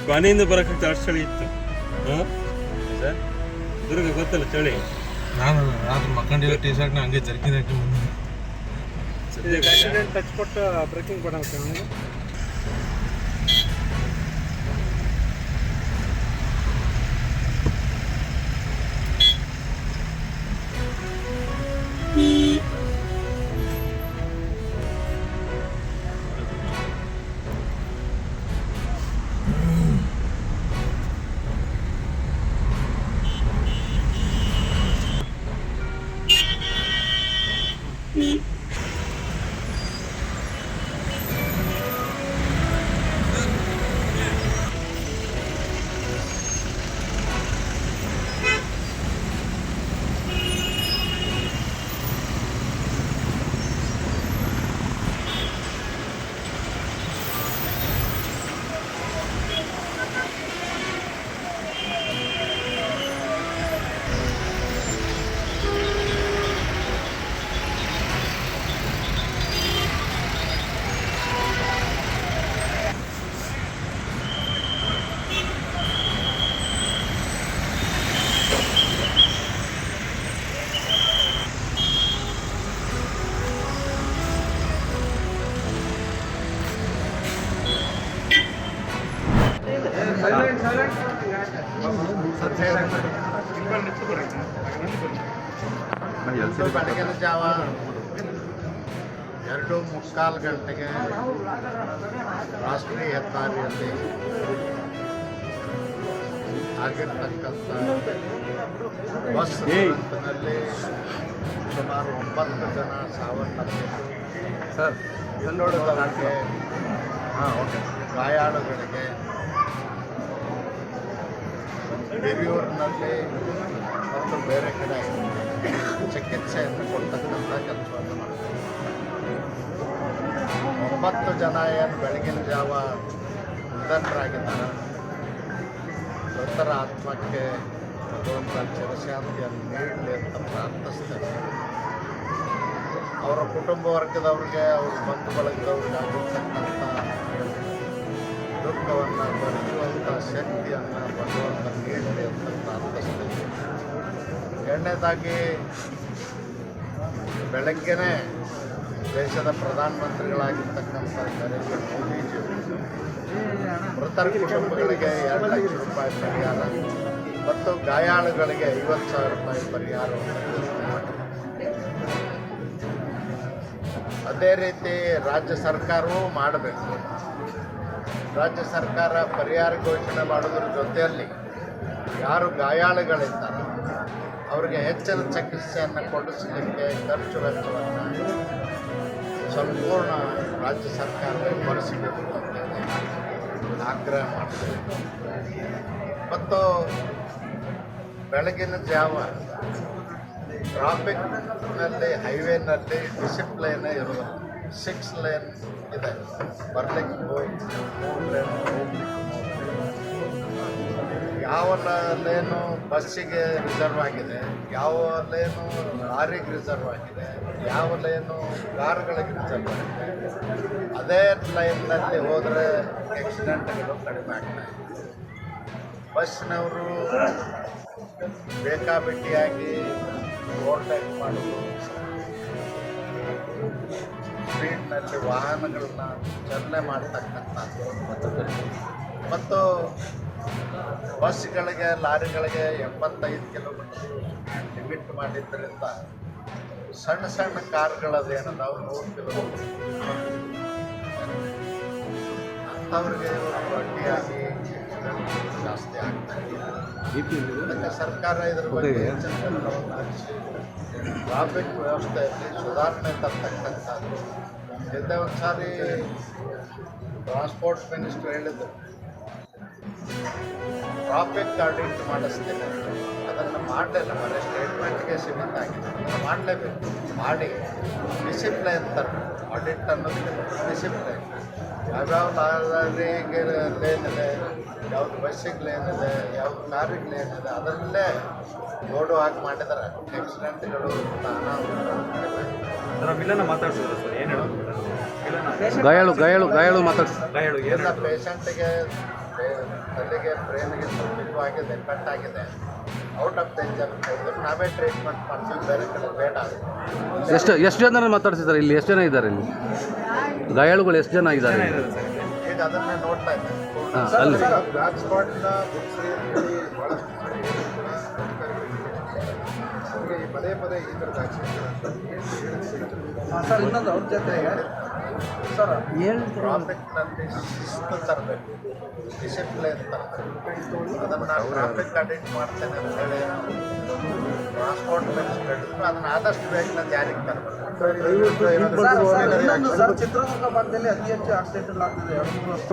ಕೊನೆಯಿಂದ ಬರೋಕ್ಕೆ ಅಷ್ಟು ಚಳಿ ಇತ್ತು. ಹಾಂ ಸರ್, ದುರ್ಗ ಗೊತ್ತಲ್ಲ ಚಳಿ. ನಾನು ರಾತ್ರಿ ಮಕ್ಕಂಡಿರೋ ಟಿ ಶರ್ಟ್ನ ಹಂಗೆ ಜರ್ಕಿನ್ ಹಾಕಿ ಬಂದಿದ್ದೆ. ಸದ್ಯ ಟಚ್ ಕೊಟ್ಟು ಬ್ರೇಕಿಂಗ್ ಬರೋಕ್ಕೆ ಅವನಿಗೆ ಬೆಳಗಿನ ಜಾವ 2:45 ಗಂಟೆಗೆ ರಾಷ್ಟ್ರೀಯ ಹೆದ್ದಾರಿಯಲ್ಲಿ ಆಗಿರ್ತಕ್ಕಂಥ ಬಸ್ ದುರಂತದಲ್ಲಿ ಸುಮಾರು 9 ಜನ ಸಾವನ್ನಪ್ಪಿದ್ದು, ಸರ್ ಇನ್ನುಳಿದವರಿಗೆ ಗಾಯಾಳುಗಳಿಗೆ ಹಿರಿಯೂರಿನಲ್ಲಿ ಮತ್ತು ಬೇರೆ ಕಡೆ ಚಿಕಿತ್ಸೆಯನ್ನು ಕೊಡ್ತಕ್ಕಂಥ ಕೆಲಸವನ್ನು ಮಾಡ್ತಾರೆ. 9 ಜನ ಏನು ಬೆಳಗಿನ ಜಾವ ನಿಧನರಾಗಿದ್ದಾರೆ. ಮೃತರ ಆತ್ಮಕ್ಕೆ ಭಗವಂತ ಚಿರಶಾಂತಿಯನ್ನು ನೀಡಲಿ ಅಂತ ಪ್ರಾರ್ಥಿಸ್ತೇನೆ. ಅವರ ಕುಟುಂಬ ವರ್ಗದವ್ರಿಗೆ, ಅವ್ರ ಬಂಧು ಬಳಗದವ್ರಿಗೆ ಆಗಿರ್ತಕ್ಕಂಥ ದುಃಖವನ್ನು ಭರಿಸುವಂಥ ಶಕ್ತಿಯನ್ನು ಭಗವಂತ ನೀಡಲಿ ಅಂತ ಪ್ರಾರ್ಥಿಸ್ತೇನೆ. ಎರಡನೇದಾಗಿ, ಬೆಳಗ್ಗೆನೇ ದೇಶದ ಪ್ರಧಾನಮಂತ್ರಿಗಳಾಗಿರ್ತಕ್ಕಂಥ ನರೇಂದ್ರ ಮೋದಿಜಿಯವರು ಮೃತರ ಕುಟುಂಬಗಳಿಗೆ 2 ಲಕ್ಷ ರೂಪಾಯಿ ಪರಿಹಾರ ಮತ್ತು ಗಾಯಾಳುಗಳಿಗೆ 50,000 ರೂಪಾಯಿ ಪರಿಹಾರವನ್ನು ಘೋಷಣೆ ಮಾಡಿದ್ದಾರೆ. ಅದೇ ರೀತಿ ರಾಜ್ಯ ಸರ್ಕಾರವೂ ಮಾಡಬೇಕು. ರಾಜ್ಯ ಸರ್ಕಾರ ಪರಿಹಾರ ಘೋಷಣೆ ಮಾಡೋದ್ರ ಜೊತೆಯಲ್ಲಿ ಯಾರು ಗಾಯಾಳುಗಳಿದ್ದಾರೆ ಅವರಿಗೆ ಹೆಚ್ಚಿನ ಚಿಕಿತ್ಸೆಯನ್ನು ಕೊಡಿಸಲಿಕ್ಕೆ ಖರ್ಚು ವೆಚ್ಚವನ್ನು ಸಂಪೂರ್ಣ ರಾಜ್ಯ ಸರ್ಕಾರವೇ ಭರಿಸಬೇಕು ಅಂತ ಆಗ್ರಹ ಮಾಡ್ತಾರೆ. ಮತ್ತು ಬೆಳಗಿನ ಜಾವ ಟ್ರಾಫಿಕ್ನಲ್ಲಿ ಹೈವೇನಲ್ಲಿ ಡಿಸಿಪ್ಲೈನೇ ಇರೋದು. 6 ಲೇನ್ ಇದೆ, ಬರ್ಲಿಕ್ಕೆ ಹೋಗಿ 3 ಲೇನ್ ಹೋಗ್ಲಿಕ್ಕೆ. ಯಾವ ಲೇನು ಬಸ್ಸಿಗೆ ರಿಸರ್ವ್ ಆಗಿದೆ, ಯಾವ ಲೇನು ಲಾರಿಗೆ ರಿಸರ್ವ್ ಆಗಿದೆ, ಯಾವ ಲೇನು ಕಾರುಗಳಿಗೆ ರಿಸರ್ವ್ ಆಗಿದೆ, ಅದೇ ಲೈನ್ನಲ್ಲಿ ಹೋದರೆ ಆಕ್ಸಿಡೆಂಟ್ಗಳು ಕಡಿಮೆ ಆಗ್ತಾಯಿದೆ. ಬಸ್ಸಿನವರು ಬೇಕಾಬಿಟ್ಟಿಯಾಗಿ ಓವರ್ಟೇಕ್ ಮಾಡೋದು, ಸ್ಪೀಡ್ನಲ್ಲಿ ವಾಹನಗಳನ್ನ ಚಾಲನೆ ಮಾಡ್ತಕ್ಕಂಥದ್ದು ಮತ್ತು ಬಸ್ಗಳಿಗೆ, ಲಾರಿಗಳಿಗೆ 75 ಕಿಲೋಮೀಟರ್ ಲಿಮಿಟ್ ಮಾಡಿದ್ದರಿಂದ ಸಣ್ಣ ಸಣ್ಣ ಕಾರ್ಗಳದೇನದಾವು 100 ಕಿಲೋಮೀಟರ್ ಅಂಥವ್ರಿಗೆ ಅಡ್ಡಿಯಾಗಿ ಜಾಸ್ತಿ ಆಗ್ತಾ ಇದೆ. ಅದಕ್ಕೆ ಸರ್ಕಾರ ಇದ್ರ ಬಗ್ಗೆ ಟ್ರಾಫಿಕ್ ವ್ಯವಸ್ಥೆಯಲ್ಲಿ ಸುಧಾರಣೆ ತರ್ತಕ್ಕಂಥದ್ದು. ಹಿಂದೆ ಒಂದು ಸಾರಿ ಟ್ರಾನ್ಸ್ಪೋರ್ಟ್ ಮಿನಿಸ್ಟರ್ ಹೇಳಿದರು, ಟ್ರಾಫಿಕ್ ಆಡಿಟ್ ಮಾಡಿಸ್ತೀನಿ. ಅದನ್ನು ಮಾಡಲಿಲ್ಲ, ಬರೀ ಸ್ಟೇಟ್ಮೆಂಟ್ಗೆ ಸೀಮಿತ ಆಗಿದೆ. ಮಾಡಲೇಬೇಕು, ಮಾಡಿ ಡಿಸಿಪ್ಲೈನ್ ತರಬೇಕು. ಆಡಿಟ್ ಅನ್ನೋದು ಡಿಸಿಪ್ಲೈನ್. ಯಾವ್ಯಾವ ಲಾರಿಗೆ ಲೇನ್ ಇದೆ, ಯಾವ್ದು ಬಸ್ಸಿಗೆ ಲೇನ್ ಇದೆ, ಯಾವ್ದು ಕಾರಿಗೆ ಲೇನ್ ಇದೆ, ಅದರಲ್ಲೇ ಬೋರ್ಡು ಹಾಕಿ ಮಾಡಿದರೆ ಆಕ್ಸಿಡೆಂಟ್ಗಳು ವಿಲನ ಮಾತಾಡ್ಸಿದ್ರು ಸರ್, ಏನು ಹೇಳೋದು? ಗಾಯಾಳು ಮಾತಾಡ್ಸಿ. ಎಲ್ಲ ಪೇಷಂಟಿಗೆ ತಲೆಗೆ ಬ್ರೈನ್ಗೆ ಸ್ವಲ್ಪ ಇದು ಆಗಿದೆ, ಕಟ್ ಆಗಿದೆ, ಔಟ್ ಆಫ್ ಡೇಂಜರ್ ಅಂತ ಹೇಳಿದ್ರು. ನಾವೇ ಟ್ರೀಟ್ಮೆಂಟ್ ಮಾಡ್ತೀವಿ, ಬೇರೆ ಕಡೆ ಬೇಡ ಅದು. ಎಷ್ಟು ಜನ ಮಾತಾಡ್ಸಿದ್ದಾರೆ ಇಲ್ಲಿ? ಎಷ್ಟು ಜನ ಇದ್ದಾರೆ ಇಲ್ಲಿ ಗಾಯಾಳುಗಳು? ಎಷ್ಟು ಜನ ಇದ್ದಾರೆ ಈಗ ಅದನ್ನೇ ನೋಡ್ತಾ ಇದ್ದೇನೆ. ಹಾಂ, ಅಲ್ಲಿ ಬ್ಲಾಕ್ ಸ್ಪಾಟ್ನ ಮುಗಿಸ್ರಿ ಅಂತೇಳಿ ಭಾಳಷ್ಟು ಅವ್ರಿಗೆ ಪದೇ ಪದೇ ಈ ಥರದ ಸರ್ ಇನ್ನೊಂದು ಅವ್ರ ಜೊತೆ ಸರ್ ಟ್ರಾಫಿಕ್ನಲ್ಲಿ ಶಿಸ್ತು ತರಬೇಕು, ಡಿಸಿಪ್ಲಿನ್ ತರಬೇಕು. ಅದನ್ನು ನಾನು ಟ್ರಾಫಿಕ್ ಅಡಿಟ್ ಮಾಡ್ತೇನೆ ಅಂತ ಹೇಳಿ ಟ್ರಾನ್ಸ್ಪೋರ್ಟ್ ಮಿನಿಸ್ಟರ್ ಹೇಳಿದ್ರು. ಅದನ್ನು ಆದಷ್ಟು ಬೇಗನೆ ಜಾರಿಗೆ ತರಬೇಕು. ಇನ್ನೊಂದು ಸರ್ ಚಿತ್ರದುರ್ಗ ಭಾಗದಲ್ಲಿ ಅತಿ ಹೆಚ್ಚು ಆಕ್ಸಿಡೆಂಟ್ ಆಗ್ತಿದೆ 2-3 ವರ್ಷ